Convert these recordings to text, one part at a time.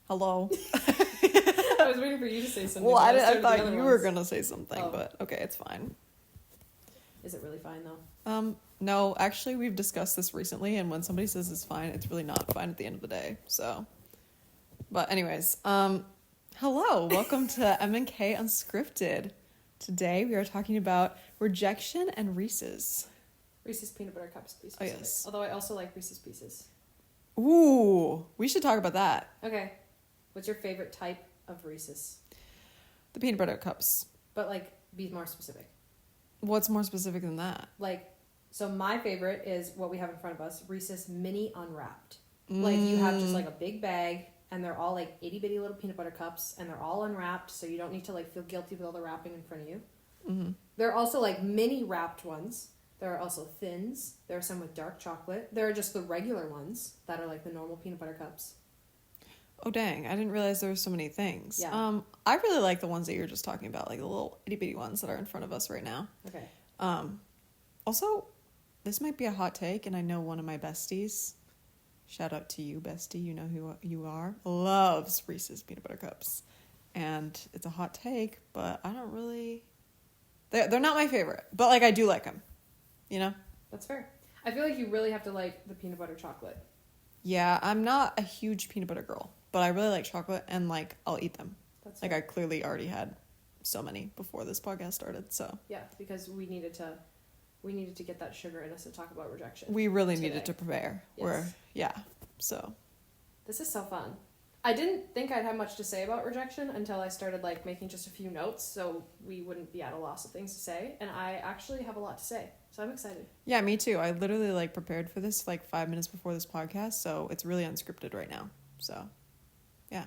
Hello. I was waiting for you to say something. Well, I thought you were going to say something, but okay, it's fine. Is it really fine, though? No, actually, we've discussed this recently, and when somebody says it's fine, it's really not fine at the end of the day, so. But anyways, hello, welcome to M&K Unscripted. Today, we are talking about Rejection and Reese's. Reese's Peanut Butter Cups, to be specific. Oh, yes. Although I also like Reese's Pieces. Ooh, we should talk about that. Okay. What's your favorite type of Reese's? The peanut butter cups. But, like, be more specific. What's more specific than that? Like, so my favorite is what we have in front of us, Reese's Mini Unwrapped. Like, you have just, like, a big bag, and they're all, like, itty-bitty little peanut butter cups, and they're all unwrapped, so you don't need to, like, feel guilty with all the wrapping in front of you. Mm-hmm. There are also, like, mini wrapped ones. There are also thins. There are some with dark chocolate. There are just the regular ones that are, like, the normal peanut butter cups. Oh, dang. I didn't realize there were so many things. Yeah. I really like the ones that you're just talking about, like the little itty-bitty ones that are in front of us right now. Okay. Also, this might be a hot take, and I know one of my besties, shout out to you, bestie, you know who you are, loves Reese's peanut butter cups. And it's a hot take, but I don't really... They're not my favorite, but, like, I do like them, you know? That's fair. I feel like you really have to like the peanut butter chocolate. Yeah, I'm not a huge peanut butter girl, but I really like chocolate, and, like, I'll eat them. That's like, fair. I clearly already had so many before this podcast started, so... Yeah, because we needed to get that sugar in us to talk about rejection. We really today. needed to prepare. Yes. So. This is so fun. I didn't think I'd have much to say about rejection until I started, like, making just a few notes so we wouldn't be at a loss of things to say, and I actually have a lot to say, so I'm excited. Yeah, me too. I literally, like, prepared for this, like, 5 minutes before this podcast, so it's really unscripted right now. So, yeah.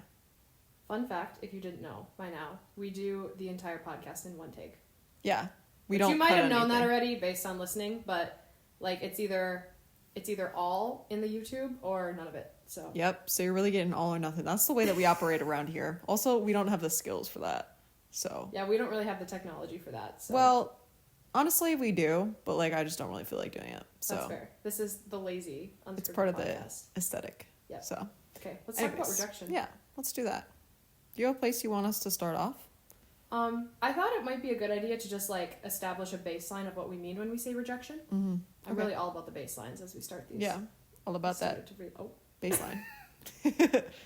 Fun fact, if you didn't know by now, we do the entire podcast in one take. Yeah. You might have known that already based on listening, but, like, it's either all in the YouTube or none of it. So. Yep. So you're really getting all or nothing. That's the way that we operate around here. Also, we don't have the skills for that. So. Yeah, we don't really have the technology for that. So. Well, honestly, we do, but, like, I just don't really feel like doing it. So. That's fair. This is the lazy, unscripted It's part of podcast. The aesthetic. Yeah. So. Okay, let's talk about rejection. Yeah, let's do that. Do you have a place you want us to start off? I thought it might be a good idea to just, like, establish a baseline of what we mean when we say rejection. Mm-hmm. I'm really all about the baselines as we start these. Yeah, all about that baseline.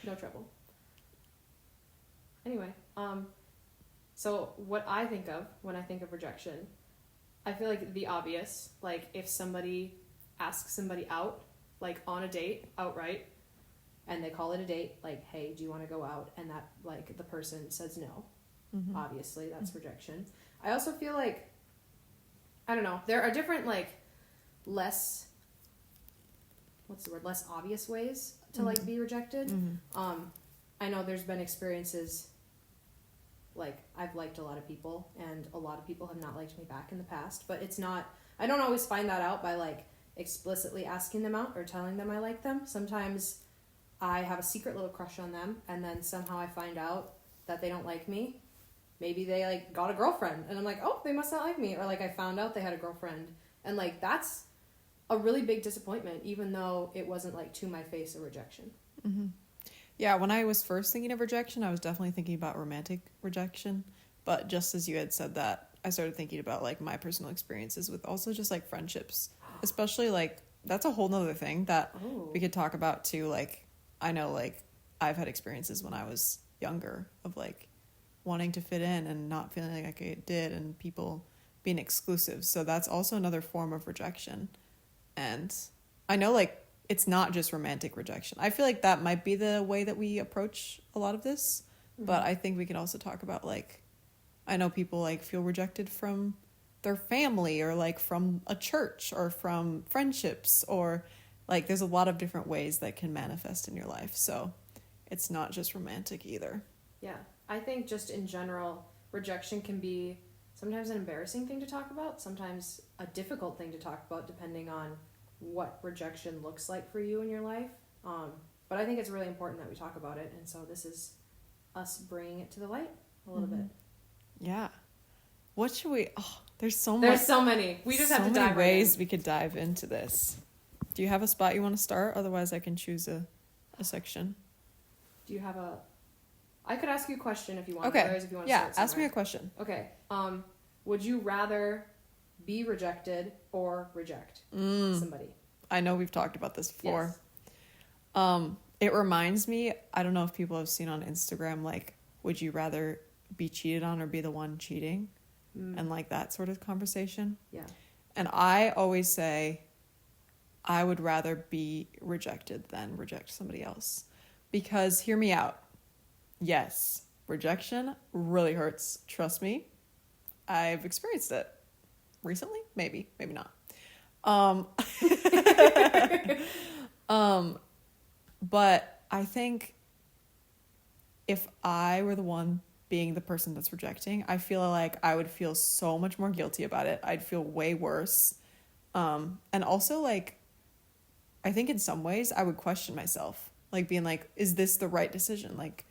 No trouble. Anyway, so what I think of when I think of rejection, I feel like the obvious, like, if somebody asks somebody out, like, on a date, outright, and they call it a date, like, hey, do you want to go out? And that, like, the person says no. Mm-hmm. Obviously, that's rejection. I also feel like, I don't know, there are different, like, less obvious ways to, like, be rejected. Mm-hmm. I know there's been experiences, like, I've liked a lot of people, and a lot of people have not liked me back in the past, but it's not, I don't always find that out by, like, explicitly asking them out or telling them I like them. Sometimes I have a secret little crush on them, and then somehow I find out that they don't like me. Maybe they, like, got a girlfriend, and I'm like, oh, they must not like me. Or, like, I found out they had a girlfriend. And, like, that's a really big disappointment, even though it wasn't, like, to my face a rejection. Mm-hmm. Yeah, when I was first thinking of rejection, I was definitely thinking about romantic rejection. But just as you had said that, I started thinking about, like, my personal experiences with also just, like, friendships. Especially, like, that's a whole nother thing that we could talk about, too. Like, I know, like, I've had experiences when I was younger of, like, wanting to fit in and not feeling like I did, and people being exclusive. So that's also another form of rejection. And I know, like, it's not just romantic rejection. I feel like that might be the way that we approach a lot of this. Mm-hmm. But I think we can also talk about, like, I know people, like, feel rejected from their family, or, like, from a church, or from friendships, or, like, there's a lot of different ways that can manifest in your life. So it's not just romantic either. Yeah. I think just in general, rejection can be sometimes an embarrassing thing to talk about, sometimes a difficult thing to talk about, depending on what rejection looks like for you in your life. But I think it's really important that we talk about it, and so this is us bringing it to the light a little bit. Yeah. What should we... Oh, there's so many. We just have to dive right in. So many ways we could dive into this. Do you have a spot you want to start? Otherwise, I can choose a section. Do Do you have a... I could ask you a question if you want. Okay. Otherwise, if you want to Yeah, start somewhere. ask me a question. Okay. Would you rather be rejected or reject somebody? I know we've talked about this before. Yes. It reminds me, I don't know if people have seen on Instagram, like, would you rather be cheated on or be the one cheating? And like that sort of conversation. Yeah. And I always say I would rather be rejected than reject somebody else. Because hear me out. Yes, rejection really hurts. Trust me. I've experienced it recently. Maybe not. But I think if I were the one being the person that's rejecting, I feel like I would feel so much more guilty about it. I'd feel way worse. And also, like, I think in some ways I would question myself, like being like, is this the right decision? Like,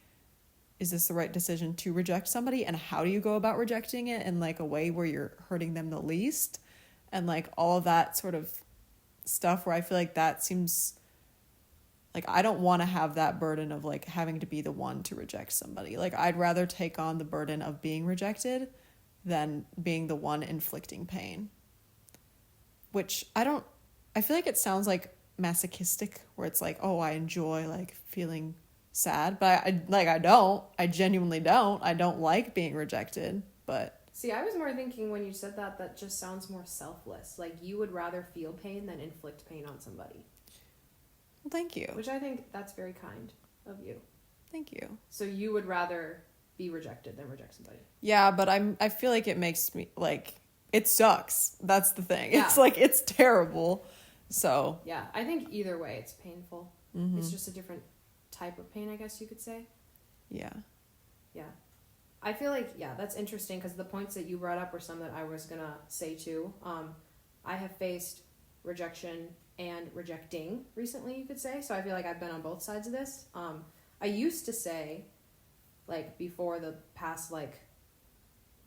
is this the right decision to reject somebody? And how do you go about rejecting it in like a way where you're hurting them the least? And like all of that sort of stuff where I feel like that seems like I don't want to have that burden of like having to be the one to reject somebody. Like I'd rather take on the burden of being rejected than being the one inflicting pain. Which I feel like it sounds like masochistic where it's like, oh, I enjoy like feeling sad, but I genuinely don't. I don't like being rejected, but See, I was more thinking when you said that just sounds more selfless. Like you would rather feel pain than inflict pain on somebody. well, thank you. Which I think that's very kind of you. Thank you. So you would rather be rejected than reject somebody. Yeah, but I feel like it makes me like it sucks. That's the thing. Yeah. It's like it's terrible. So Yeah, I think either way it's painful. mm-hmm. It's just a different type of pain, I guess you could say. Yeah. Yeah. I feel like, yeah, that's interesting because the points that you brought up were some that I was going to say too. I have faced rejection and rejecting recently, you could say. So I feel like I've been on both sides of this. I used to say, like, before the past, like,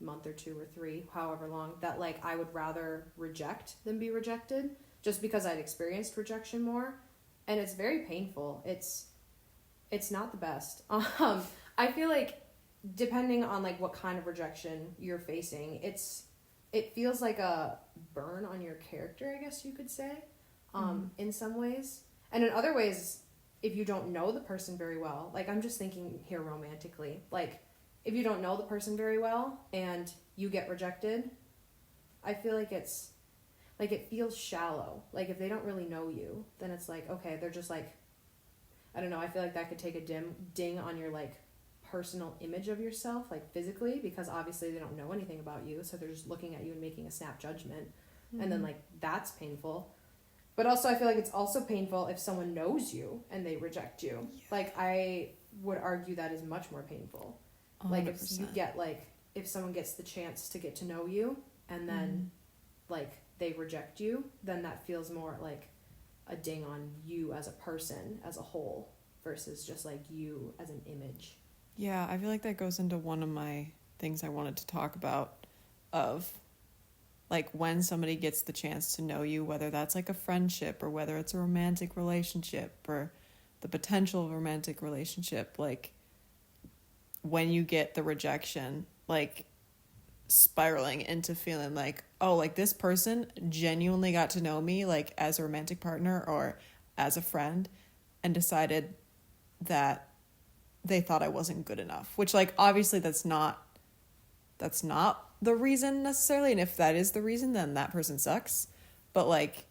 month or 2 or 3, however long, that, like, I would rather reject than be rejected just because I'd experienced rejection more. And it's very painful. It's not the best. I feel like depending on like what kind of rejection you're facing, it feels like a burn on your character, I guess you could say, in some ways. And in other ways, if you don't know the person very well, like I'm just thinking here romantically, like if you don't know the person very well and you get rejected, I feel like it's like it feels shallow. Like if they don't really know you, then it's like, okay, they're just like, I don't know, I feel like that could take a ding on your like personal image of yourself, like physically, because obviously they don't know anything about you, so they're just looking at you and making a snap judgment. And then like that's painful. But also I feel like it's also painful if someone knows you and they reject you. Yeah. Like I would argue that is much more painful. 100%. Like if you get like if someone gets the chance to get to know you and then like they reject you, then that feels more like a ding on you as a person as a whole versus just like you as an image. Yeah, I feel like that goes into one of my things I wanted to talk about of like when somebody gets the chance to know you, whether that's like a friendship or whether it's a romantic relationship or the potential of a romantic relationship, like when you get the rejection, like spiraling into feeling like, oh, like this person genuinely got to know me like as a romantic partner or as a friend and decided that they thought I wasn't good enough, which like obviously that's not the reason necessarily, and if that is the reason then that person sucks, but like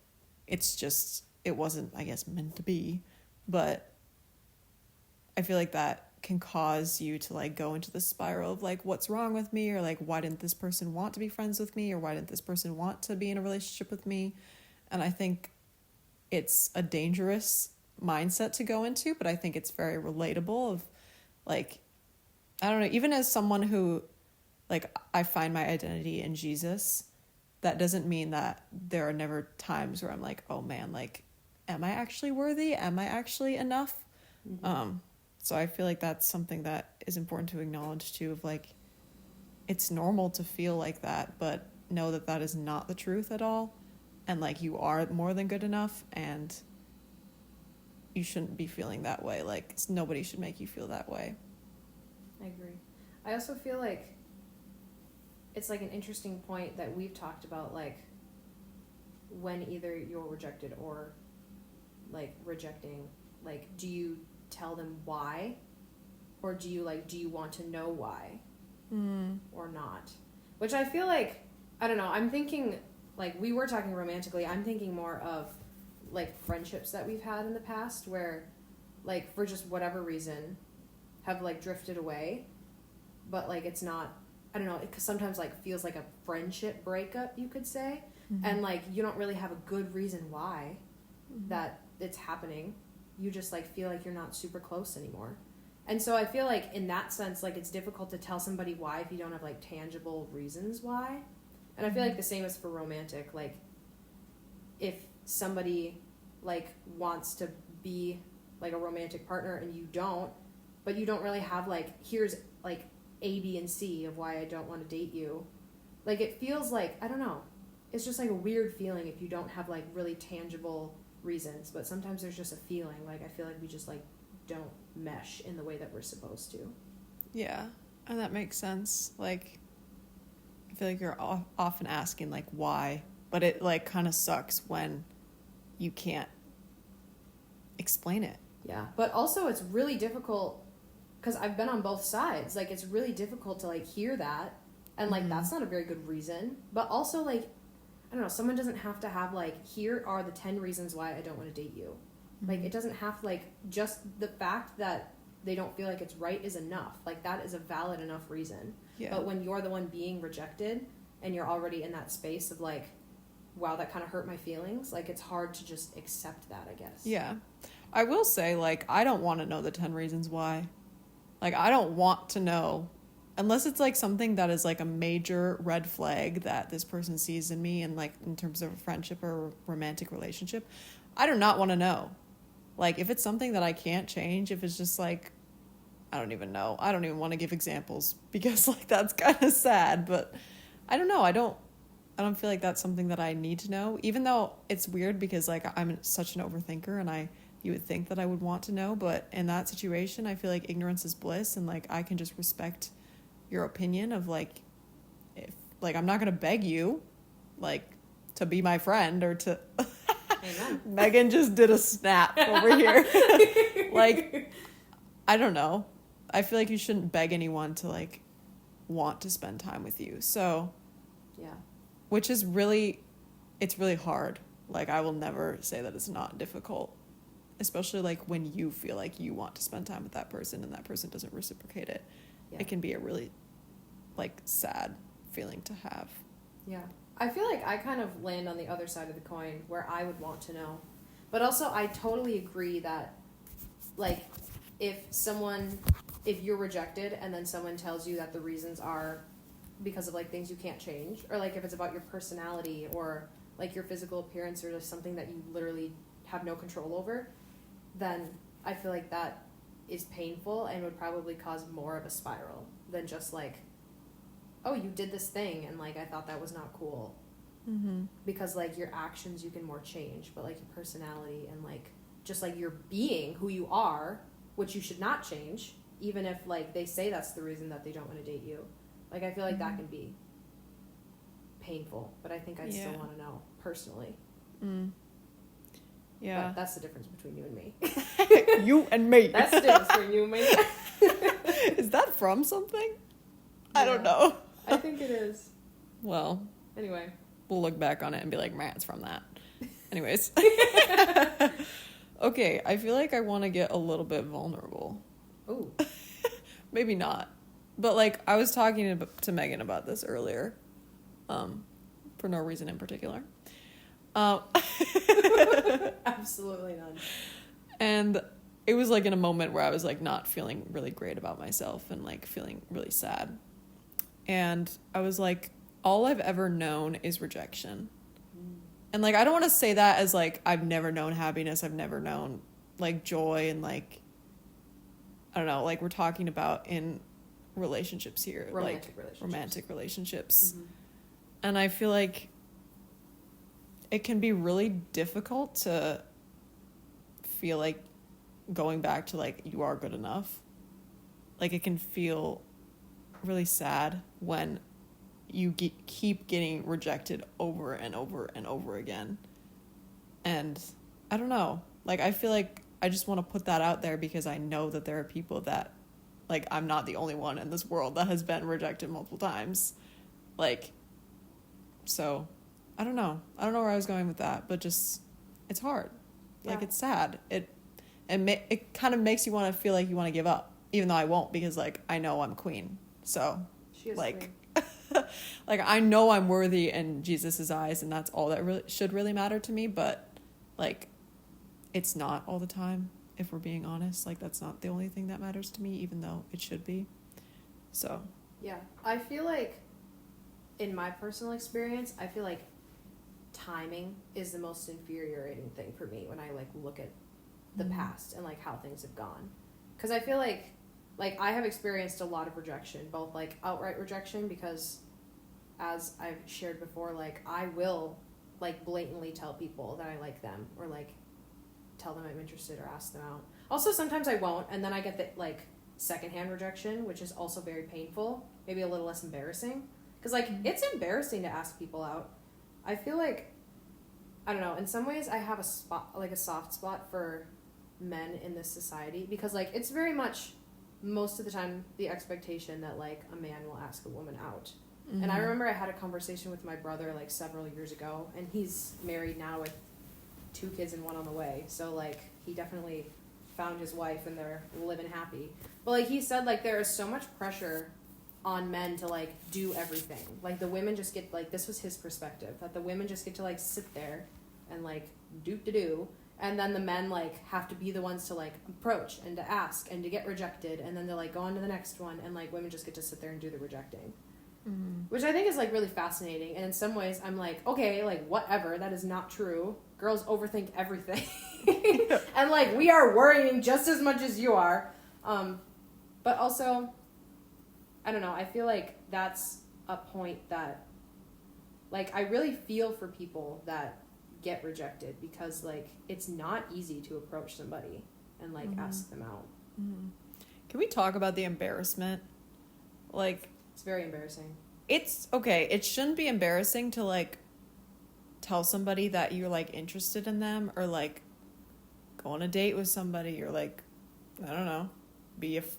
it's just it wasn't, I guess, meant to be. But I feel like that can cause you to like go into the spiral of like what's wrong with me, or like why didn't this person want to be friends with me, or why didn't this person want to be in a relationship with me. And I think it's a dangerous mindset to go into, but I think it's very relatable of like, I don't know, even as someone who like I find my identity in Jesus, that doesn't mean that there are never times where I'm like, oh man, like am I actually worthy, am I actually enough? So I feel like that's something that is important to acknowledge too, of like it's normal to feel like that, but know that that is not the truth at all, and like you are more than good enough, and you shouldn't be feeling that way. Like, nobody should make you feel that way. I agree. I also feel like it's like an interesting point that we've talked about, like when either you're rejected or like rejecting, like do you tell them why, or do you want to know why or not? Which I feel like, I don't know, I'm thinking, like we were talking romantically, I'm thinking more of like friendships that we've had in the past where like for just whatever reason have like drifted away, but like it's not, I don't know, it sometimes like feels like a friendship breakup, you could say, and like you don't really have a good reason why that it's happening. You just like feel like you're not super close anymore. And so I feel like in that sense, like it's difficult to tell somebody why if you don't have like tangible reasons why. And I feel like the same is for romantic. Like if somebody like wants to be like a romantic partner and you don't, but you don't really have like, here's like A, B, and C of why I don't want to date you. Like it feels like, I don't know, it's just like a weird feeling if you don't have like really tangible reasons. But sometimes there's just a feeling, like I feel like we just like don't mesh in the way that we're supposed to. Yeah, and that makes sense. Like I feel like you're often asking like why, but it like kind of sucks when you can't explain it. Yeah, but also it's really difficult because I've been on both sides. Like it's really difficult to like hear that, and like that's not a very good reason. But also like, I don't know, someone doesn't have to have like, here are the 10 reasons why I don't want to date you. Like it doesn't have to, like, just the fact that they don't feel like it's right is enough. Like that is a valid enough reason. Yeah. But when you're the one being rejected and you're already in that space of like, wow, that kind of hurt my feelings, like it's hard to just accept that, I guess. Yeah. I will say, like, I don't want to know the 10 reasons why. Like, I don't want to know, unless it's like something that is like a major red flag that this person sees in me, and like in terms of a friendship or a romantic relationship, I do not want to know. Like, if it's something that I can't change, if it's just like, I don't even know. I don't even want to give examples because like that's kind of sad, but I don't know. I don't feel like that's something that I need to know, even though it's weird because like I'm such an overthinker and you would think that I would want to know, but in that situation, I feel like ignorance is bliss, and like I can just respect your opinion of like, if like I'm not going to beg you like to be my friend or to Amen. Megan just did a snap over here. Like, I don't know. I feel like you shouldn't beg anyone to like want to spend time with you. So, yeah. Which is it's really hard. Like, I will never say that it's not difficult, especially like when you feel like you want to spend time with that person and that person doesn't reciprocate it. Yeah. It can be a really like sad feeling to have. Yeah. I feel like I kind of land on the other side of the coin where I would want to know. But also I totally agree that like if you're rejected and then someone tells you that the reasons are because of like things you can't change, or like if it's about your personality or like your physical appearance or just something that you literally have no control over, then I feel like that is painful and would probably cause more of a spiral than just like, oh, you did this thing and like I thought that was not cool. Because like your actions you can more change, but like your personality and like just like your being who you are, which you should not change, even if like they say that's the reason that they don't want to date you. Like I feel like that can be painful, but I think I'd still want to know personally. Yeah. But that's the difference between you and me. You and me. That's the difference between you and me. Is that from something? Yeah. I don't know. I think it is. Well. Anyway. We'll look back on it and be like, man, it's from that. Anyways. Okay, I feel like I want to get a little bit vulnerable. Ooh. Maybe not. But like, I was talking to Megan about this earlier. For no reason in particular. Absolutely none. And it was like in a moment where I was like not feeling really great about myself and like feeling really sad. And I was like, all I've ever known is rejection. And like, I don't want to say that as like, I've never known happiness. I've never known like joy and like, I don't know, like we're talking about in relationships here, romantic relationships. And I feel like it can be really difficult to feel like going back to like, you are good enough. Like, it can feel really sad when you keep getting rejected over and over and over again. And I don't know, like, I feel like I just want to put that out there because I know that there are people that, like, I'm not the only one in this world that has been rejected multiple times. Like, so I don't know where I was going with that, but just, it's hard. Like, it's sad. It kind of makes you want to feel like you want to give up, even though I won't, because like, I know I'm queen. So She is like queen. like, I know I'm worthy in Jesus's eyes, and that's all that really should really matter to me. But like, it's not all the time, if we're being honest. Like, that's not the only thing that matters to me, even though it should be. So Yeah, I feel like, in my personal experience, I feel like timing is the most infuriating thing for me when I like look at the past and like how things have gone. Because I feel like I have experienced a lot of rejection, both like outright rejection, because as I've shared before, like, I will like blatantly tell people that I like them, or like tell them I'm interested or ask them out. Also, sometimes I won't, and then I get the like secondhand rejection, which is also very painful, maybe a little less embarrassing, because like, it's embarrassing to ask people out. I feel like, I don't know, in some ways I have a soft spot for men in this society, because like, it's very much most of the time the expectation that like a man will ask a woman out. And I remember I had a conversation with my brother like several years ago, and he's married now with 2 kids and 1 on the way, so like, he definitely found his wife and they're living happy. But like, he said like, there is so much pressure on men to like do everything. Like, the women just get like, this was his perspective, that the women just get to like sit there and like do, and then the men like have to be the ones to like approach and to ask and to get rejected, and then to like go on to the next one, and like, women just get to sit there and do the rejecting. Which I think is like really fascinating, and in some ways I'm like, okay, like, whatever, that is not true. Girls overthink everything. And like, we are worrying just as much as you are. But also, I don't know, I feel like that's a point that, like, I really feel for people that get rejected, because like, it's not easy to approach somebody and like ask them out. Can we talk about the embarrassment? Like, It's very embarrassing. it's okay, it shouldn't be embarrassing to like tell somebody that you're like interested in them, or like go on a date with somebody, or like, I don't know,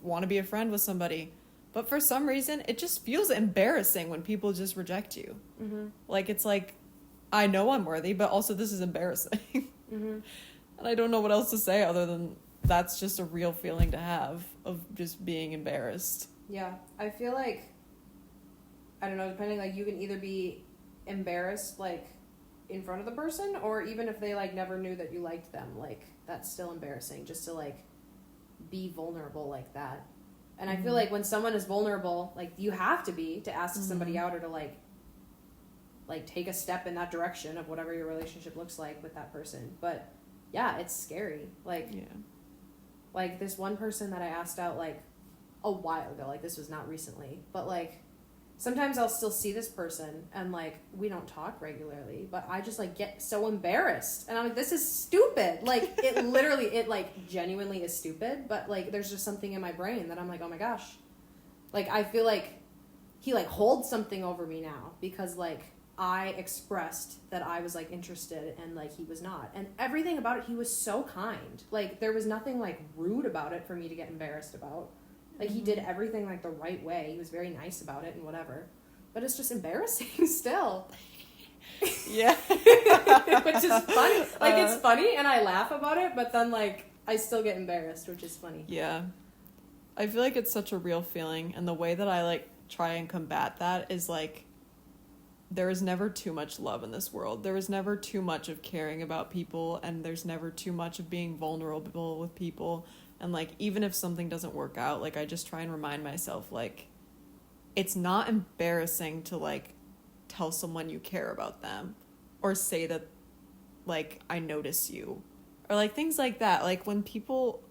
want to be a friend with somebody. But for some reason, it just feels embarrassing when people just reject you. Like, it's like, I know I'm worthy, but also this is embarrassing. And I don't know what else to say other than that's just a real feeling to have, of just being embarrassed. Yeah, I feel like, I don't know, depending, like, you can either be embarrassed like in front of the person, or even if they like never knew that you liked them, like, that's still embarrassing just to like be vulnerable like that. And I feel like when someone is vulnerable, like, you have to be to ask somebody out, or to like take a step in that direction of whatever your relationship looks like with that person. But yeah, it's scary. Like, like this one person that I asked out like a while ago, like, this was not recently, but like, sometimes I'll still see this person and like, we don't talk regularly, but I just like get so embarrassed, and I'm like, this is stupid. Like, it literally, it like genuinely is stupid, but like, there's just something in my brain that I'm like, oh my gosh, like, I feel like he like holds something over me now, because like, I expressed that I was like interested, and like, he was not, and everything about it, he was so kind. Like, there was nothing like rude about it for me to get embarrassed about. Like, he did everything like the right way. He was very nice about it and whatever. But it's just embarrassing still. Yeah. Which is funny. Like, it's funny and I laugh about it, but then like, I still get embarrassed, which is funny. Yeah. I feel like it's such a real feeling, and the way that I like try and combat that is like, there is never too much love in this world. There is never too much of caring about people, and there's never too much of being vulnerable with people. And like, even if something doesn't work out, like, I just try and remind myself, like, it's not embarrassing to like tell someone you care about them, or say that like, I notice you, or like things like that. Like, when people,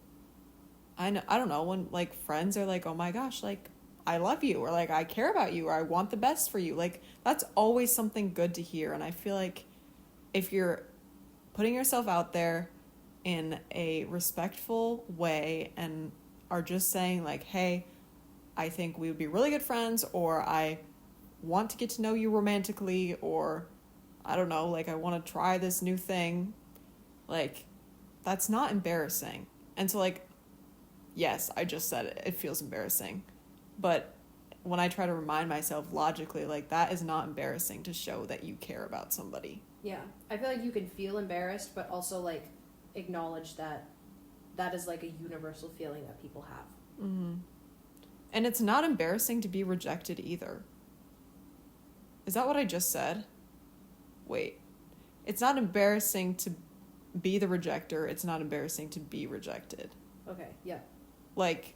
I don't know, when like friends are like, oh my gosh, like, I love you, or like, I care about you, or I want the best for you, like, that's always something good to hear. And I feel like if you're putting yourself out there in a respectful way and are just saying like, hey, I think we would be really good friends, or I want to get to know you romantically, or I don't know, like I want to try this new thing, like that's not embarrassing. And so like, yes, I just said it, it feels embarrassing, but when I try to remind myself logically, like that is not embarrassing to show that you care about somebody. Yeah, I feel like you can feel embarrassed, but also like acknowledge that that is like a universal feeling that people have. Mm-hmm. And it's not embarrassing to be rejected either. Is that what I just said? Wait. It's not embarrassing to be the rejecter. It's not embarrassing to be rejected. Okay, yeah. Like,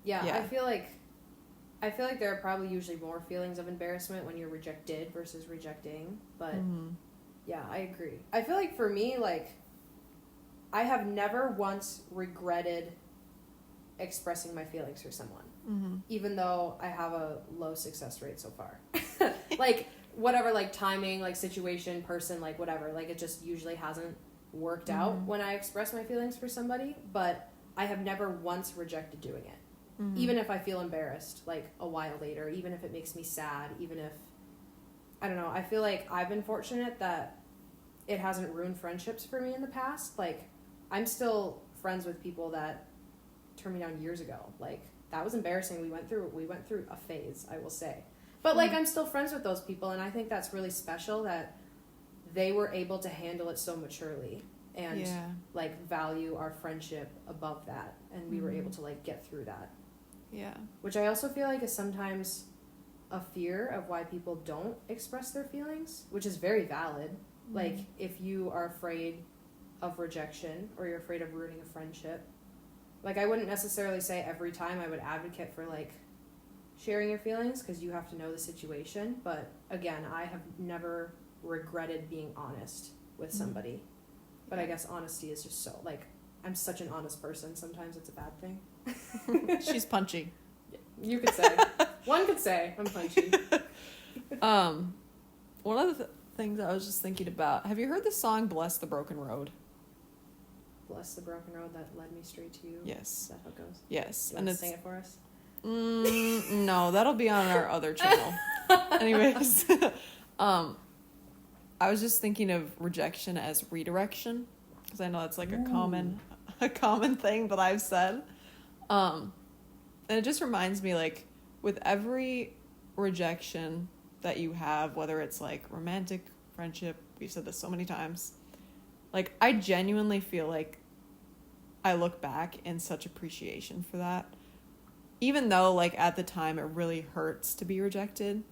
yeah. Yeah. I feel like there are probably usually more feelings of embarrassment when you're rejected versus rejecting, but yeah, I agree. I feel like for me, like, I have never once regretted expressing my feelings for someone, even though I have a low success rate so far. Like, whatever, like, timing, like, situation, person, like, whatever, like, it just usually hasn't worked out when I express my feelings for somebody, but I have never once rejected doing it. Even if I feel embarrassed, like, a while later, even if it makes me sad, even if, I don't know, I feel like I've been fortunate that it hasn't ruined friendships for me in the past. Like, I'm still friends with people that turned me down years ago. Like, that was embarrassing. We went through a phase, I will say. But, like, I'm still friends with those people, and I think that's really special that they were able to handle it so maturely and, like, value our friendship above that, and we were able to, like, get through that. Yeah. Which I also feel like is sometimes a fear of why people don't express their feelings, which is very valid. Like, if you are afraid of rejection or you're afraid of ruining a friendship, like, I wouldn't necessarily say every time I would advocate for, like, sharing your feelings, because you have to know the situation. But again, I have never regretted being honest with somebody. But I guess honesty is just so, like, I'm such an honest person. Sometimes it's a bad thing. She's punchy. You could say. One could say I'm punchy. One of the things I was just thinking about, have you heard the song Bless the Broken Road? Bless the broken road that led me straight to you. Yes. Is that how it goes? Yes. You want to sing it for us? No, that'll be on our other channel. Anyways, I was just thinking of rejection as redirection, because I know that's like a common thing that I've said. And it just reminds me, like, with every rejection that you have, whether it's like romantic, friendship, we've said this so many times, like, I genuinely feel like I look back in such appreciation for that. Even though, like, at the time it really hurts to be rejected.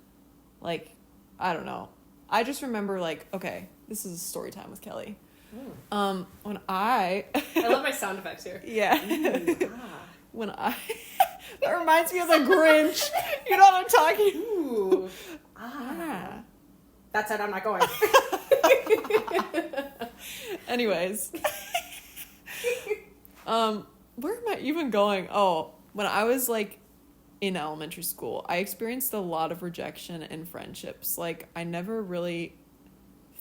Like, I don't know. I just remember, like, okay, this is a story time with Kelly. When I love my sound effects here. Yeah. When I... That reminds me of the Grinch. You know what I'm talking? Ooh. That's it, I'm not going. Anyways. Where am I even going? Oh, when I was, like, in elementary school, I experienced a lot of rejection in friendships. Like, I never really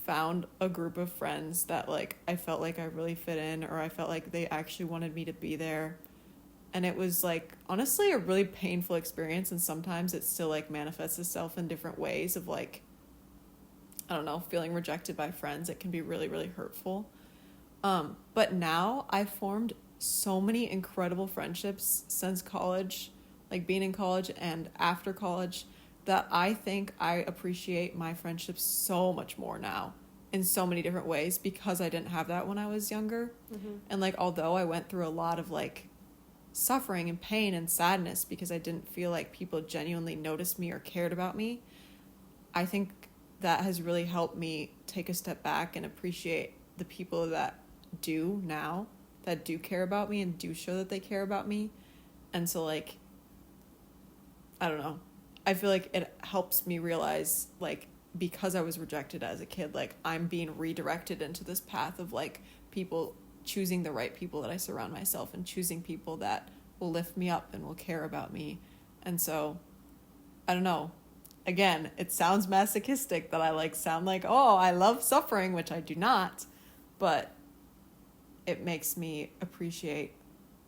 found a group of friends that, like, I felt like I really fit in, or I felt like they actually wanted me to be there. And it was, like, honestly a really painful experience, and sometimes it still, like, manifests itself in different ways of, like, I don't know, feeling rejected by friends. It can be really, really hurtful. But now I've formed so many incredible friendships since college, like being in college and after college, that I think I appreciate my friendships so much more now in so many different ways, because I didn't have that when I was younger. And, like, although I went through a lot of, like, suffering and pain and sadness because I didn't feel like people genuinely noticed me or cared about me, I think that has really helped me take a step back and appreciate the people that do now, that do care about me and do show that they care about me. And so, like, I don't know, I feel like it helps me realize, like, because I was rejected as a kid, like, I'm being redirected into this path of, like, people, choosing the right people that I surround myself, and choosing people that will lift me up and will care about me. And so, I don't know, again, it sounds masochistic that I, like, sound like, oh, I love suffering, which I do not, but it makes me appreciate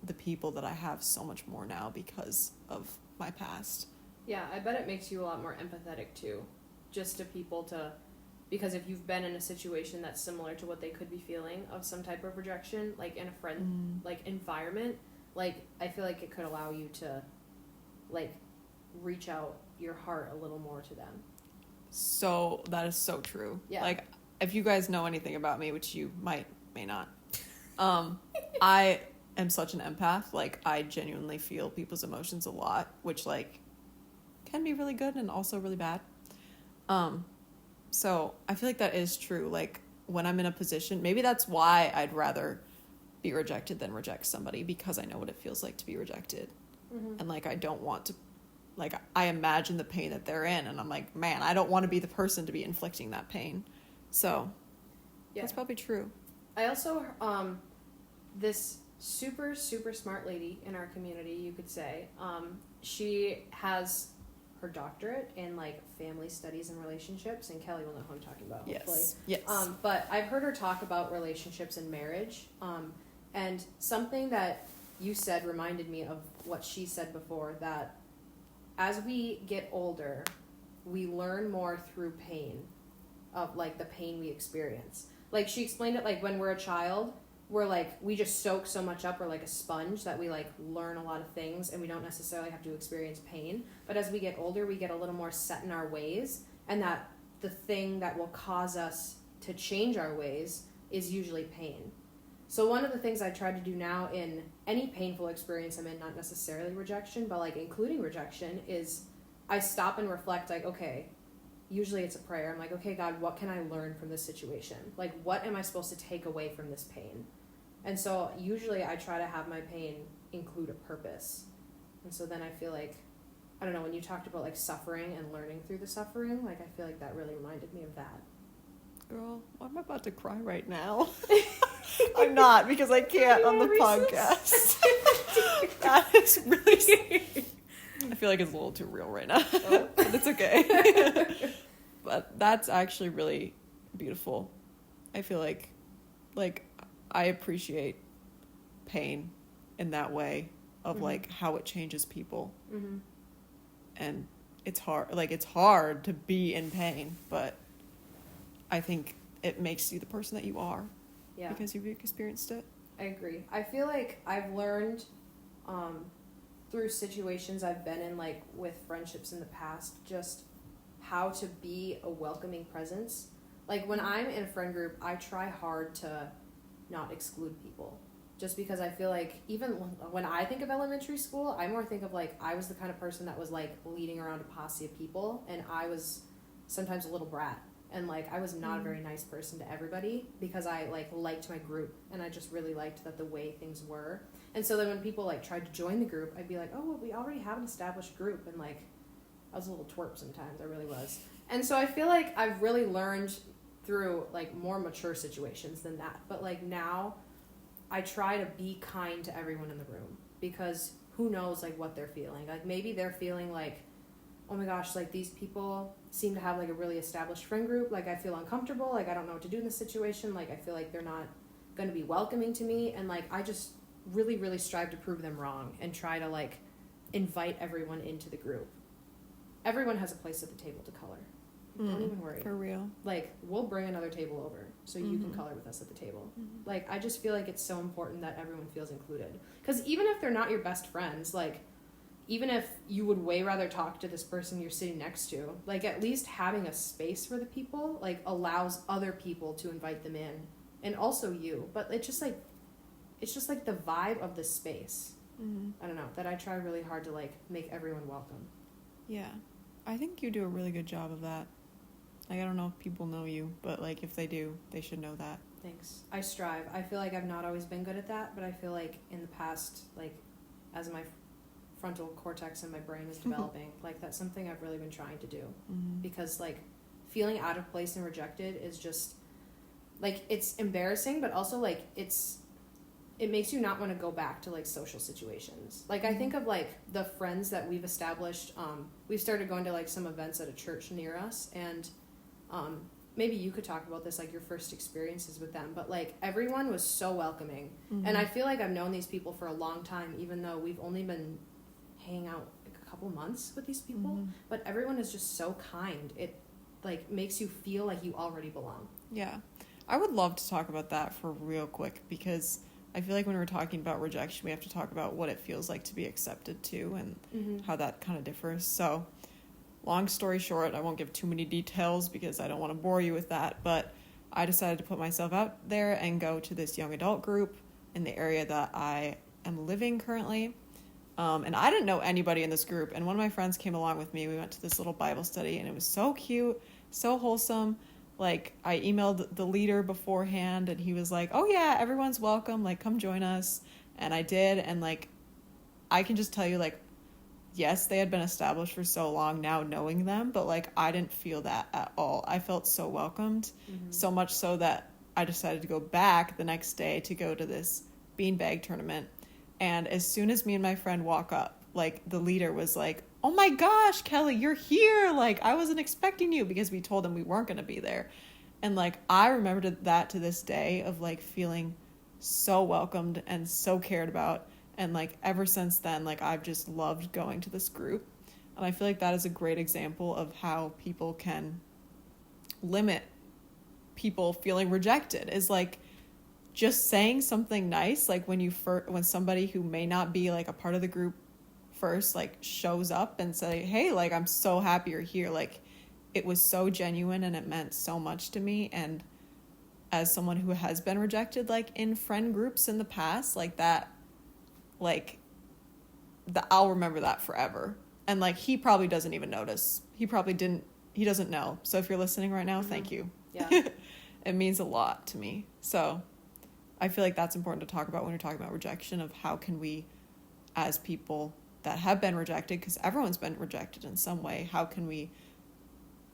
the people that I have so much more now because of my past. Yeah, I bet it makes you a lot more empathetic too, just to people because if you've been in a situation that's similar to what they could be feeling of some type of rejection, like in a friend like environment, like I feel like it could allow you to like reach out your heart a little more to them. So that is so true. Yeah. Like if you guys know anything about me, which you may not, I am such an empath. Like I genuinely feel people's emotions a lot, which like can be really good and also really bad. So I feel like that is true. Like when I'm in a position, maybe that's why I'd rather be rejected than reject somebody, because I know what it feels like to be rejected. And like I don't want to, like I imagine the pain that they're in, and I'm like, man, I don't want to be the person to be inflicting that pain. So that's probably true. I also this super smart lady in our community, you could say, she has her doctorate in like family studies and relationships, and Kelly will know who I'm talking about. Hopefully. Yes. But I've heard her talk about relationships and marriage, and something that you said reminded me of what she said before, that as we get older, we learn more through pain, of like the pain we experience. Like she explained it, like when we're a child, we're like, we just soak so much up, we're like a sponge, that we like learn a lot of things and we don't necessarily have to experience pain. But as we get older, we get a little more set in our ways, and that the thing that will cause us to change our ways is usually pain. So one of the things I try to do now in any painful experience I'm in, not necessarily rejection, but like including rejection, is I stop and reflect, like, okay, usually it's a prayer. I'm like, okay, God, what can I learn from this situation? Like, what am I supposed to take away from this pain? And so usually I try to have my pain include a purpose. And so then I feel like, I don't know, when you talked about like suffering and learning through the suffering, like I feel like that really reminded me of that. Girl, I'm about to cry right now. I'm not, because I can't on the podcast. That is really... I feel like it's a little too real right now. Oh. But it's okay. But that's actually really beautiful. I feel like I appreciate pain in that way of like how it changes people. And it's hard to be in pain, but I think it makes you the person that you are. Yeah. Because you've experienced it. I agree. I feel like I've learned through situations I've been in, like with friendships in the past, just how to be a welcoming presence. Like when I'm in a friend group, I try hard to not exclude people. Just because I feel like even when I think of elementary school, I more think of like I was the kind of person that was like leading around a posse of people, and I was sometimes a little brat. And like I was not a very nice person to everybody, because I like liked my group, and I just really liked that the way things were. And so then when people like tried to join the group, I'd be like, oh, well, we already have an established group. And like I was a little twerp sometimes. I really was. And so I feel like I've really learned through like more mature situations than that. But like now I try to be kind to everyone in the room, because who knows like what they're feeling. Like maybe they're feeling like, oh my gosh, like these people seem to have like a really established friend group. Like I feel uncomfortable. Like I don't know what to do in this situation. Like I feel like they're not going to be welcoming to me. And like I just really strive to prove them wrong and try to like invite everyone into the group. Everyone has a place at the table to color. Don't even worry. For real. Like we'll bring another table over so you can color with us at the table. Like I just feel like it's so important that everyone feels included. Because even if they're not your best friends, like even if you would way rather talk to this person you're sitting next to, like at least having a space for the people like allows other people to invite them in, and also you. But it's just like the vibe of the space. I don't know, that I try really hard to like make everyone welcome. Yeah, I think you do a really good job of that. Like I don't know if people know you, but like if they do, they should know that. Thanks. I strive. I feel like I've not always been good at that, but I feel like in the past, like as my frontal cortex in my brain is developing, like that's something I've really been trying to do. Because like feeling out of place and rejected is just like, it's embarrassing, but also like it makes you not want to go back to like social situations. Like I think of like the friends that we've established. We've started going to like some events at a church near us, and maybe you could talk about this, like your first experiences with them, but like everyone was so welcoming. And I feel like I've known these people for a long time, even though we've only been hanging out like a couple months with these people, but everyone is just so kind. It like makes you feel like you already belong. Yeah. I would love to talk about that for real quick, because I feel like when we're talking about rejection, we have to talk about what it feels like to be accepted too, and how that kind of differs. So long story short, I won't give too many details because I don't want to bore you with that, but I decided to put myself out there and go to this young adult group in the area that I am living currently. And I didn't know anybody in this group, and one of my friends came along with me. We went to this little Bible study, and it was so cute, so wholesome. Like, I emailed the leader beforehand, and he was like, oh yeah, everyone's welcome, like, come join us. And I did, and like, I can just tell you, like, yes, they had been established for so long now knowing them, but like, I didn't feel that at all. I felt so welcomed, so much so that I decided to go back the next day to go to this beanbag tournament. And as soon as me and my friend walk up, like, the leader was like, oh my gosh, Kelly, you're here. Like, I wasn't expecting you, because we told them we weren't going to be there. And like, I remembered that to this day, of like feeling so welcomed and so cared about. And like, ever since then, like, I've just loved going to this group. And I feel like that is a great example of how people can limit people feeling rejected, is like just saying something nice. Like, when somebody who may not be like a part of the group first like shows up and say, hey, like, I'm so happy you're here. Like, it was so genuine and it meant so much to me. And as someone who has been rejected, like, in friend groups in the past, like that, like, I'll remember that forever. And like, he probably doesn't even notice. He doesn't know. So if you're listening right now, thank you. Yeah. It means a lot to me. So I feel like that's important to talk about when you're talking about rejection, of how can we, as people that have been rejected, because everyone's been rejected in some way, how can we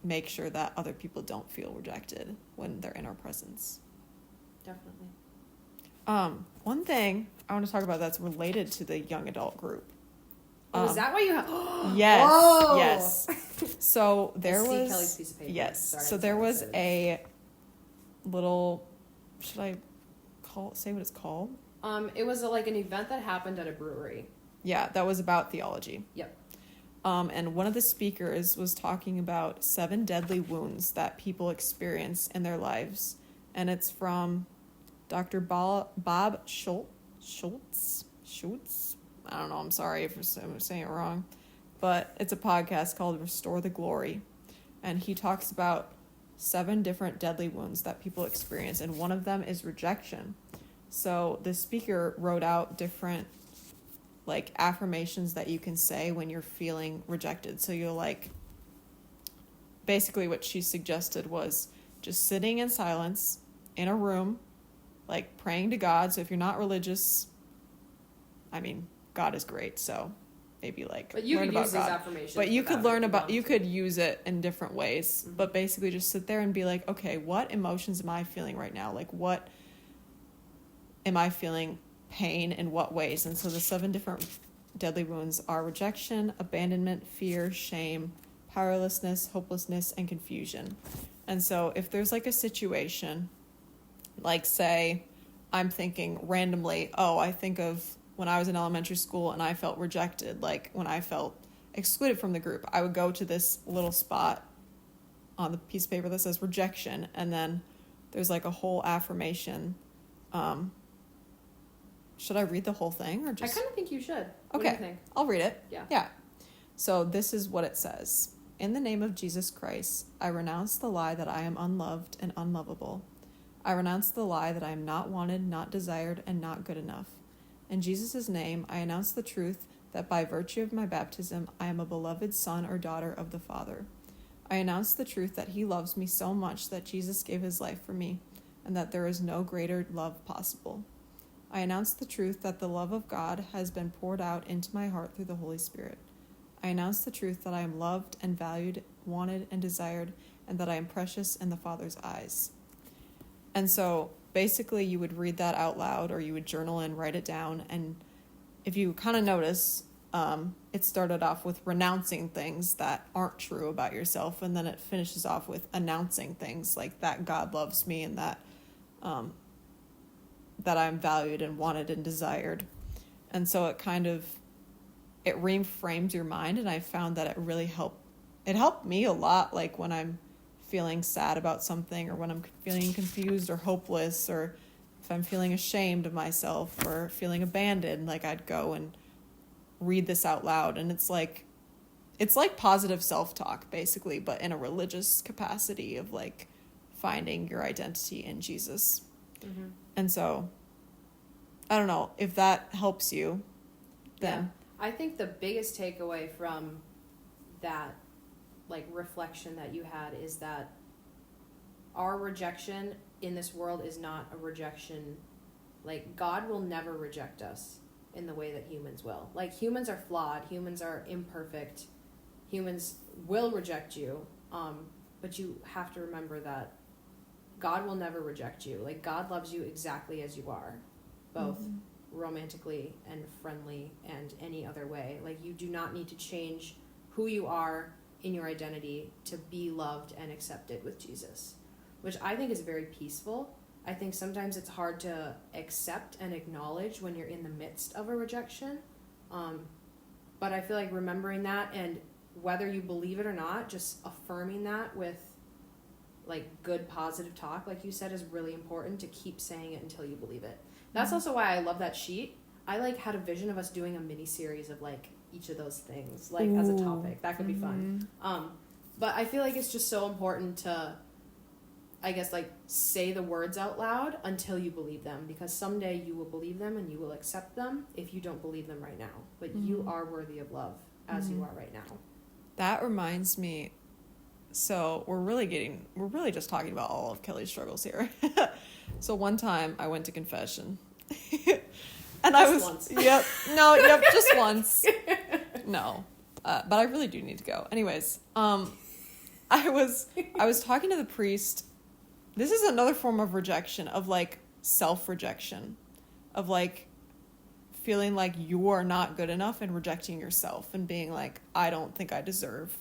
make sure that other people don't feel rejected when they're in our presence? Definitely. One thing I want to talk about that's related to the young adult group. Oh, is that why you have... Yes. Whoa! Yes. So there was... Kelly's piece of paper. Yes. Sorry, so there was a little... Should I say what it's called? It was like an event that happened at a brewery. Yeah, that was about theology. Yep. And one of the speakers was talking about 7 deadly wounds that people experience in their lives. And it's from Dr. Bob Schultz? I don't know, I'm sorry if I'm saying it wrong. But it's a podcast called Restore the Glory. And he talks about 7 different deadly wounds that people experience. And one of them is rejection. So the speaker wrote out different like affirmations that you can say when you're feeling rejected. So you're like, basically what she suggested was just sitting in silence in a room, like praying to God. So if you're not religious, I mean, God is great. So maybe like but you learn could about use God. these affirmations. But you could learn about, you could use it in different ways, but basically just sit there and be like, okay, what emotions am I feeling right now? Like, what am I feeling pain in what ways? And so the 7 different deadly wounds are rejection, abandonment, fear, shame, powerlessness, hopelessness, and confusion. And so if there's like a situation, like say I'm thinking randomly, oh, I think of when I was in elementary school and I felt rejected, like when I felt excluded from the group, I would go to this little spot on the piece of paper that says rejection, and then there's like a whole affirmation. Should I read the whole thing or just... I kind of think you should. What Okay, do you think? I'll read it. Yeah. So this is what it says. In the name of Jesus Christ, I renounce the lie that I am unloved and unlovable. I renounce the lie that I am not wanted, not desired, and not good enough. In Jesus' name, I announce the truth that by virtue of my baptism, I am a beloved son or daughter of the Father. I announce the truth that he loves me so much that Jesus gave his life for me, and that there is no greater love possible. I announce the truth that the love of God has been poured out into my heart through the Holy Spirit. I announce the truth that I am loved and valued, wanted and desired, and that I am precious in the Father's eyes. And so basically you would read that out loud, or you would journal and write it down. And if you kind of notice, it started off with renouncing things that aren't true about yourself, and then it finishes off with announcing things like that God loves me and that that I'm valued and wanted and desired. And so it reframes your mind, and I found that it helped me a lot, like when I'm feeling sad about something, or when I'm feeling confused or hopeless, or if I'm feeling ashamed of myself or feeling abandoned, like I'd go and read this out loud, and it's like positive self-talk basically, but in a religious capacity of like finding your identity in Jesus. Mm-hmm. And so I don't know if that helps you then. Yeah. I think the biggest takeaway from that like reflection that you had is that our rejection in this world is not a rejection. Like, God will never reject us in the way that humans will. Like, humans are flawed, humans are imperfect, humans will reject you, but you have to remember that God will never reject you. Like, God loves you exactly as you are, both romantically and friendly and any other way. Like, you do not need to change who you are in your identity to be loved and accepted with Jesus, which I think is very peaceful. I think sometimes it's hard to accept and acknowledge when you're in the midst of a rejection. But I feel like remembering that, and whether you believe it or not, just affirming that with like good positive talk, like you said, is really important to keep saying it until you believe it. That's also why I love that sheet. I like had a vision of us doing a mini series of like each of those things, like as a topic. That could be fun. But I feel like it's just so important to, I guess, like say the words out loud until you believe them, because someday you will believe them and you will accept them if you don't believe them right now. But you are worthy of love as you are right now. That reminds me, so we're really just talking about all of Kelly's struggles here. So one time I went to confession. And just once. No. But I really do need to go. Anyways, I was talking to the priest. This is another form of rejection, of like self-rejection, of like feeling like you are not good enough and rejecting yourself and being like, I don't think I deserve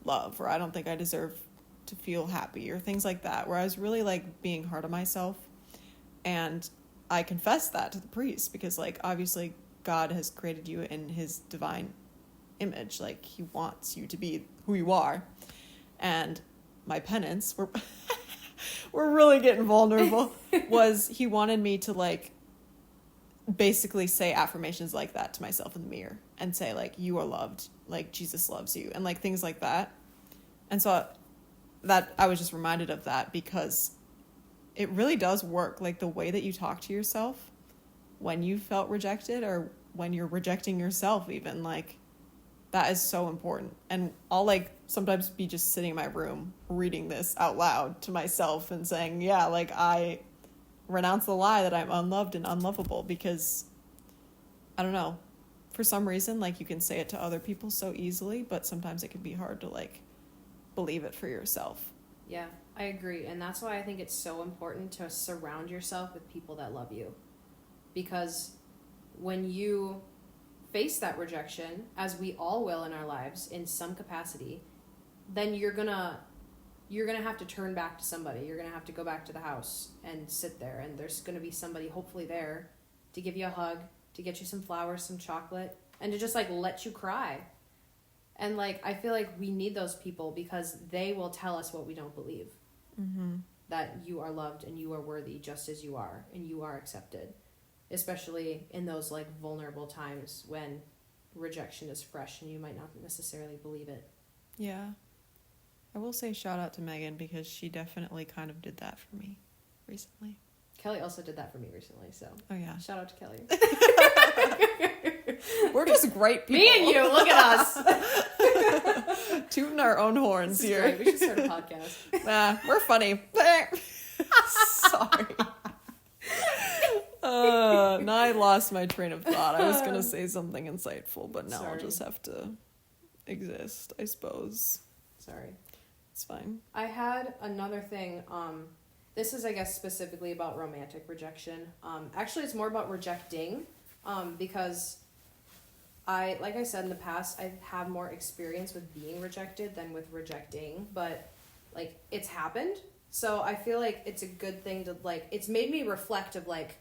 love, or I don't think I deserve to feel happy, or things like that, where I was really like being hard on myself. And I confessed that to the priest, because like obviously God has created you in his divine image. Like, he wants you to be who you are. And my penance, we're really getting vulnerable, was he wanted me to like basically say affirmations like that to myself in the mirror, and say like, you are loved, like Jesus loves you, and like things like that. And so that I was just reminded of that, because it really does work. Like, the way that you talk to yourself when you felt rejected, or when you're rejecting yourself even, like, that is so important. And I'll like sometimes be just sitting in my room reading this out loud to myself and saying, yeah, like, I renounce the lie that I'm unloved and unlovable, because I don't know, for some reason, like, you can say it to other people so easily, but sometimes it can be hard to like believe it for yourself. Yeah, I agree. And that's why I think it's so important to surround yourself with people that love you. Because when you face that rejection, as we all will in our lives in some capacity, then you're gonna have to turn back to somebody. You're gonna have to go back to the house and sit there, and there's gonna be somebody hopefully there to give you a hug, to get you some flowers, some chocolate, and to just like let you cry. And like, I feel like we need those people, because they will tell us what we don't believe. That you are loved and you are worthy just as you are, and you are accepted. Especially in those like vulnerable times when rejection is fresh and you might not necessarily believe it. Yeah. I will say shout out to Megan, because she definitely kind of did that for me recently. Kelly also did that for me recently, so. Oh yeah. Shout out to Kelly. We're just great people. Me and you, look at us. Tooting our own horns here. Great. We should start a podcast. We're funny. Sorry. Now I lost my train of thought. I was going to say something insightful, but now I'll just have to exist, I suppose. Sorry. It's fine. I had another thing. This is, I guess, specifically about romantic rejection. Actually, it's more about rejecting, because like I said in the past, I have more experience with being rejected than with rejecting, but like it's happened. So I feel like it's a good thing to like, it's made me reflect of like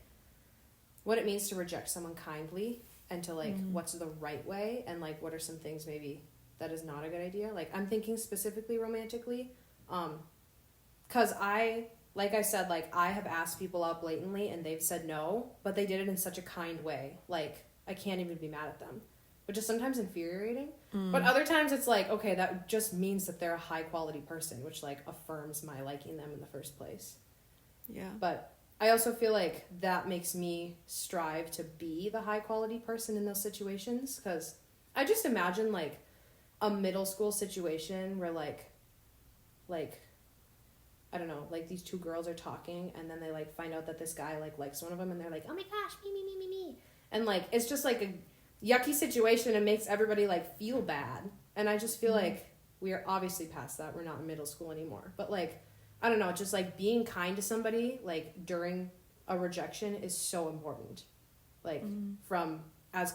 what it means to reject someone kindly and to like what's the right way and like what are some things maybe that is not a good idea. Like I'm thinking specifically romantically, cause like I said, like I have asked people out blatantly and they've said no, but they did it in such a kind way. Like I can't even be mad at them, which is sometimes infuriating. But other times it's like, okay, that just means that they're a high quality person, which like affirms my liking them in the first place. Yeah. But I also feel like that makes me strive to be the high quality person in those situations, because I just imagine like a middle school situation where like I don't know, like these two girls are talking and then they like find out that this guy like likes one of them and they're like, oh my gosh, me. And like, it's just like a yucky situation and makes everybody like feel bad. And I just feel like we are obviously past that. We're not in middle school anymore. But like, I don't know, just like being kind to somebody like during a rejection is so important. Like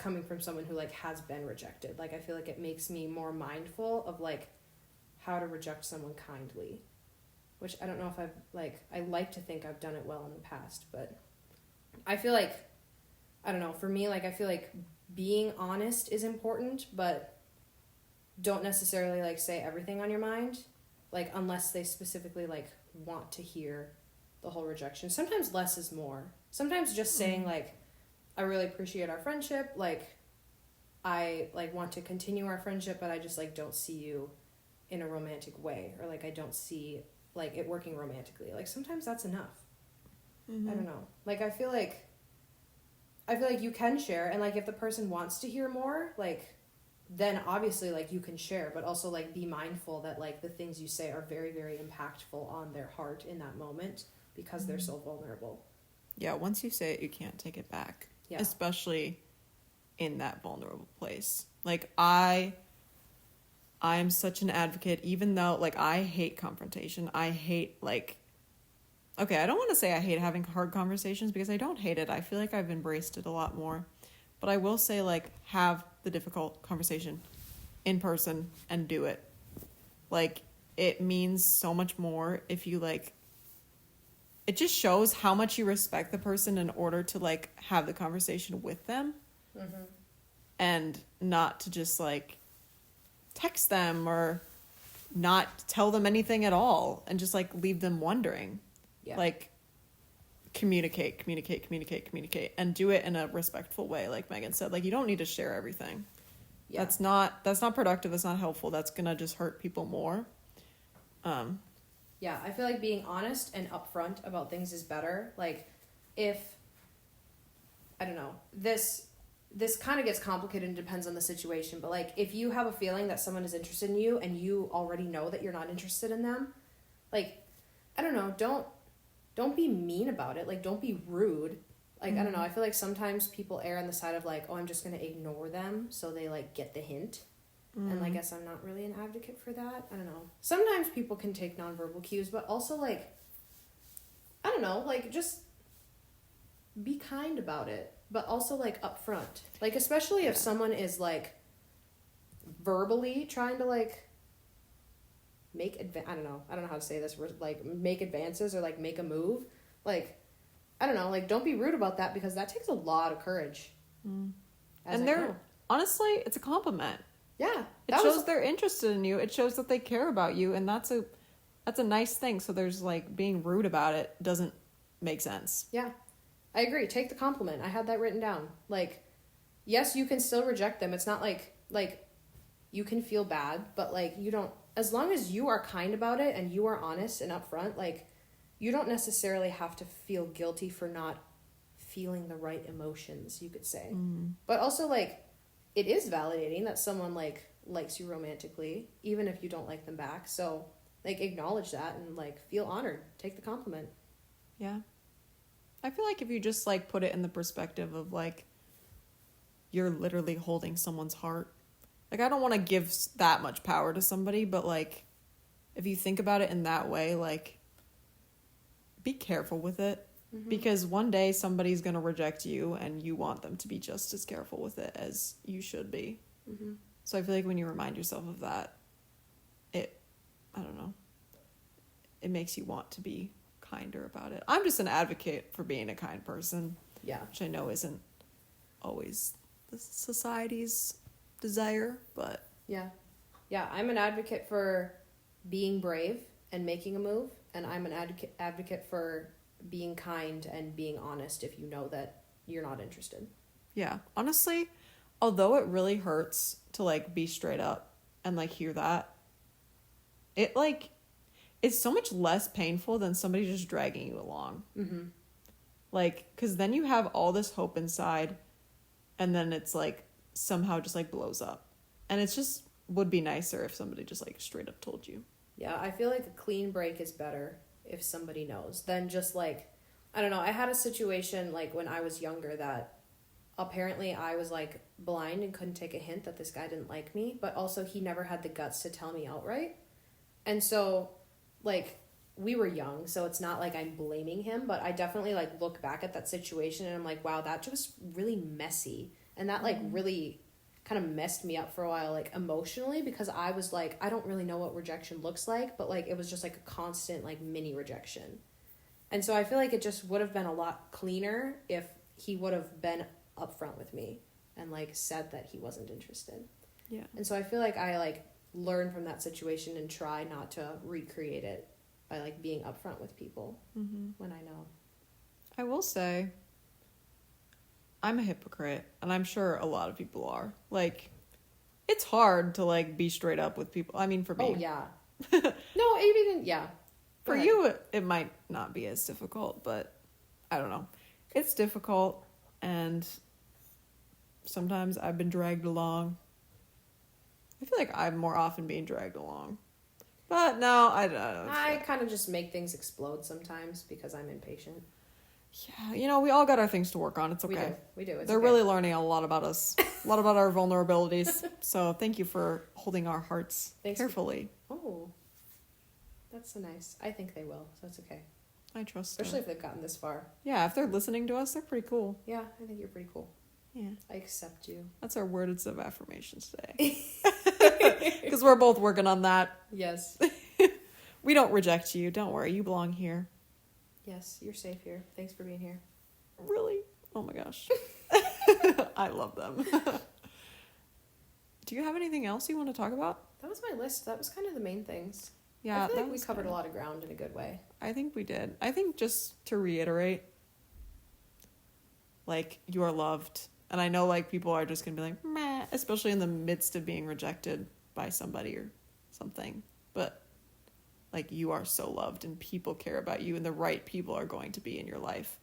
coming from someone who like has been rejected. Like I feel like it makes me more mindful of like how to reject someone kindly. Which I don't know if I like to think I've done it well in the past, but I feel like, I don't know, for me, like, I feel like being honest is important, but don't necessarily, like, say everything on your mind, like, unless they specifically, like, want to hear the whole rejection. Sometimes less is more. Sometimes just saying, like, I really appreciate our friendship, like, I, like, want to continue our friendship, but I just, like, don't see you in a romantic way, or, like, I don't see like it working romantically. Like sometimes that's enough. I don't know. Like I feel like you can share, and like if the person wants to hear more, like then obviously like you can share, but also like be mindful that like the things you say are very, very impactful on their heart in that moment because they're so vulnerable. Yeah, once you say it, you can't take it back. Yeah. Especially in that vulnerable place. Like I'm such an advocate, even though, like, I hate confrontation. I hate, like... Okay, I don't want to say I hate having hard conversations, because I don't hate it. I feel like I've embraced it a lot more. But I will say, like, have the difficult conversation in person and do it. Like, it means so much more if you, like... It just shows how much you respect the person in order to, like, have the conversation with them. And not to just, like... text them or not tell them anything at all and just like leave them wondering. Like communicate and do it in a respectful way, like Megan said. Like you don't need to share everything. That's not productive, that's not helpful, that's gonna just hurt people more. I feel like being honest and upfront about things is better. Like if I don't know, this kind of gets complicated and depends on the situation, but like if you have a feeling that someone is interested in you and you already know that you're not interested in them, like I don't know, don't be mean about it. Like don't be rude. Like I don't know, I feel like sometimes people err on the side of like, oh, I'm just going to ignore them so they like get the hint. And I guess I'm not really an advocate for that. I don't know. Sometimes people can take nonverbal cues, but also like I don't know, like just be kind about it. But also, like, upfront. Like, especially if someone is, like, verbally trying to, like, I don't know how to say this, like, make advances or, like, make a move. Like, I don't know, like, don't be rude about that because that takes a lot of courage. Honestly, it's a compliment. Yeah. It shows they're interested in you. It shows that they care about you, and that's a nice thing. So there's, like, being rude about it doesn't make sense. Yeah. I agree. Take the compliment. I had that written down. Like, yes, you can still reject them. It's not like you can feel bad, but like you don't, as long as you are kind about it and you are honest and upfront, like you don't necessarily have to feel guilty for not feeling the right emotions, you could say. But also like it is validating that someone like likes you romantically, even if you don't like them back. So like acknowledge that and like feel honored. Take the compliment. Yeah. I feel like if you just, like, put it in the perspective of, like, you're literally holding someone's heart. Like, I don't want to give that much power to somebody, but, like, if you think about it in that way, like, be careful with it. Because one day somebody's going to reject you and you want them to be just as careful with it as you should be. So I feel like when you remind yourself of that, I don't know, it makes you want to be kinder about it. I'm just an advocate for being a kind person. Yeah. Which I know isn't always the society's desire, but... Yeah. Yeah, I'm an advocate for being brave and making a move, and I'm an advocate for being kind and being honest if you know that you're not interested. Yeah. Honestly, although it really hurts to, like, be straight up and, like, hear that, it, like, it's so much less painful than somebody just dragging you along. Like, because then you have all this hope inside, and then it's, like, somehow just, like, blows up. And it's just would be nicer if somebody just, like, straight up told you. Yeah, I feel like a clean break is better if somebody knows than just, like, I don't know. I had a situation, like, when I was younger that apparently I was, like, blind and couldn't take a hint that this guy didn't like me, but also he never had the guts to tell me outright. And so, like, we were young, so it's not like I'm blaming him, but I definitely, like, look back at that situation and I'm like, wow, that just really messy. And that, like, really kind of messed me up for a while, like, emotionally, because I was like, I don't really know what rejection looks like, but, like, it was just, like, a constant, like, mini rejection. And so I feel like it just would have been a lot cleaner if he would have been upfront with me and, like, said that he wasn't interested. Yeah. And so I feel like I, like, learn from that situation and try not to recreate it by, like, being upfront with people when I know. I will say, I'm a hypocrite, and I'm sure a lot of people are. Like, it's hard to, like, be straight up with people. I mean, for me. Oh, yeah. No, even, yeah. For you, it might not be as difficult, but I don't know. It's difficult, and sometimes I've been dragged along. I feel like I'm more often being dragged along. But no, I don't. I kind of just make things explode sometimes because I'm impatient. Yeah, you know, we all got our things to work on. It's okay. We do. They're really learning a lot about us, a lot about our vulnerabilities. So thank you for holding our hearts carefully. Oh, that's so nice. I think they will, so it's okay. I trust Especially them. if they've gotten this far. Yeah, if they're listening to us, they're pretty cool. Yeah, I think you're pretty cool. Yeah. I accept you. That's our words of affirmations today. Because we're both working on that. Yes. We don't reject you. Don't worry. You belong here. Yes, you're safe here. Thanks for being here. Really? Oh my gosh. I love them. Do you have anything else you want to talk about? That was my list. That was kind of the main things. Yeah, I feel like we covered a lot of ground in a good way. I think we did. I think just to reiterate, like, you are loved. And I know, like, people are just going to be like, meh, especially in the midst of being rejected by somebody or something. But, like, you are so loved and people care about you and the right people are going to be in your life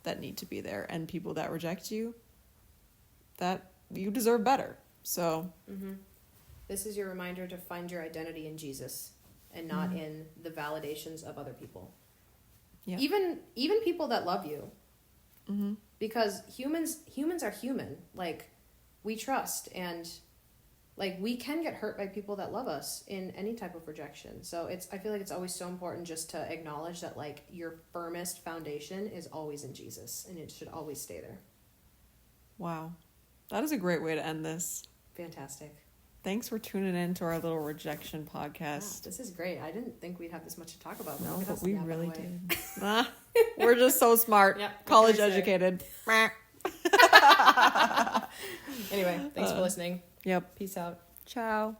that need to be there. And people that reject you, that you deserve better. So. This is your reminder to find your identity in Jesus and not in the validations of other people. Yeah. Even people that love you. Because humans are human. Like, we trust and, like, we can get hurt by people that love us in any type of rejection. So I feel like it's always so important just to acknowledge that, like, your firmest foundation is always in Jesus and it should always stay there. Wow. That is a great way to end this. Fantastic. Thanks for tuning in to our little rejection podcast. Yeah, this is great. I didn't think we'd have this much to talk about. No, but we really did. We're just so smart. Yep, college educated. Anyway, thanks for listening. Yep. Peace out. Ciao.